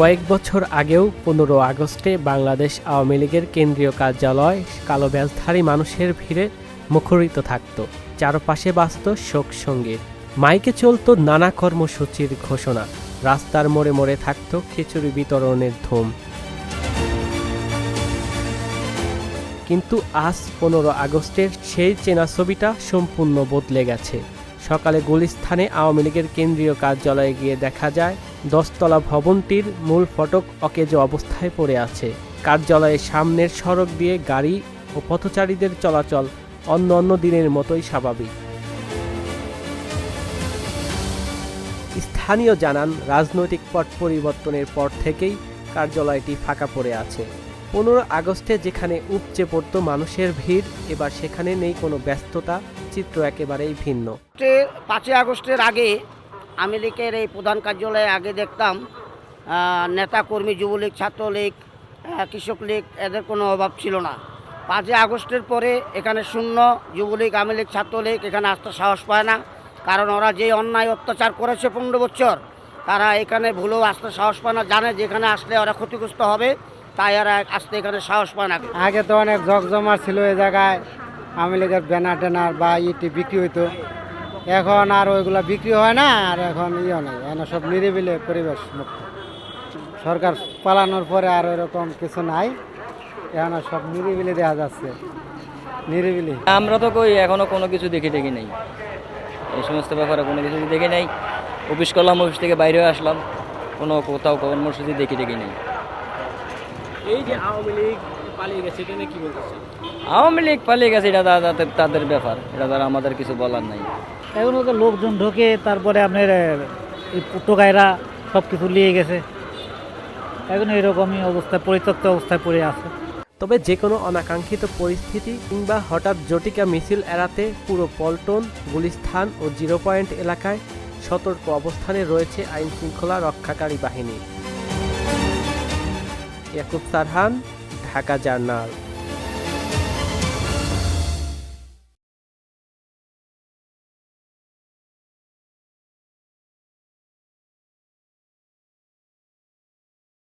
কয়েক বছর আগেও ১৫ আগস্টে বাংলাদেশ আওয়ামী লীগের কেন্দ্রীয় কার্যালয় কালো ব্যাজধারী মানুষের ভিড়ে মুখরিত থাকত। চারপাশে বাজত শোক সঙ্গীত, মাইকে চলত নানা কর্মসূচির ঘোষণা, রাস্তার মোড়ে মোড়ে থাকত খিচুড়ি বিতরণের ধুম। কিন্তু আজ ১৫ আগস্টের সেই চেনা ছবিটা সম্পূর্ণ বদলে গেছে। সকালে গুলিস্তানে আওয়ামী লীগের কেন্দ্রীয় কার্যালয়ে গিয়ে দেখা যায় ১০তলা ভবনটির মূল ফটক অকেজো অবস্থায় পড়ে আছে। কার্যালয়ের সামনের সড়ক দিয়ে গাড়ি ও পথচারীদের চলাচল অন্য দিনের মতোই স্বাভাবিক। স্থানীয় জানান, রাজনৈতিক পট পরিবর্তনের পর থেকেই কার্যালয়টি ফাঁকা পড়ে আছে। ১৫ আগস্টে যেখানে উপচে পড়ত মানুষের ভিড়, এবার সেখানে নেই কোনো ব্যস্ততা, চিত্র একেবারেই ভিন্ন। ৫ই আগস্টের আগে আওয়ামী লীগের এই প্রধান কার্যালয়ে আগে দেখতাম নেতা কর্মী, যুবলীগ, ছাত্রলীগ, কৃষক লীগ, এদের কোনো অভাব ছিল না। ৫ই আগস্টের পরে এখানে শূন্য। যুবলীগ, আওয়ামী লীগ, ছাত্রলীগ এখানে আসতে সাহস পায় না, কারণ ওরা যে অন্যায় অত্যাচার করেছে ১৫ বছর, তারা এখানে ভুলেও আসতে সাহস পায় না। জানে যেখানে আসলে ওরা ক্ষতিগ্রস্ত হবে, তাই আর আসতে এখানে সাহস পায় না। আগে তো অনেক জমজমাট ছিল এই জায়গায়, আওয়ামী লীগের ব্যানার ট্যানার বা ইটি বিক্রি হইতো। এখন আর ওইগুলা বিক্রি হয় না, আর এখন ইয়ে নেই, এখন সব নিরিবিলি পরিবেশ মুক্ত। সরকার পালানোর পরে আর ওইরকম কিছু নাই, এখন আর সব নিরিবিলি দেখা যাচ্ছে, নিরিবিলি। আমরা তো কই এখনো কোনো কিছু দেখি নেই, এই সমস্ত ব্যাপারে কোনো কিছু দেখি নাই। অফিস করলাম, অফিস থেকে বাইরে আসলাম, কোনো কোথাও কর্মসূচি দেখি নেই। এই যে আওয়ামী লীগ পালিয়ে গেছে, এটা নিয়ে কি বলতেছে? আওয়ামী লীগ পালিয়ে গেছে, এটা তাদের ব্যাপার, এটা দ্বারা আমাদের কিছু বলার নাই। এখন তো লোকজন ঢোকে, তারপরে আপনার টোকাইরা সব কিছু নিয়ে গেছে, এখন এরকমই অবস্থায়, পরিত্যক্ত অবস্থায় পড়ে আছে। তবে যে কোনো অনাকাঙ্ক্ষিত পরিস্থিতি কিংবা হঠাৎ জটিকা মিছিল এড়াতে পুরো পল্টন, গুলিস্তান ও 0 পয়েন্ট এলাকায় সতর্ক অবস্থানে রয়েছে আইন শৃঙ্খলা রক্ষাকারী বাহিনী। ইয়াকুব সারহান, ঢাকা জার্নাল।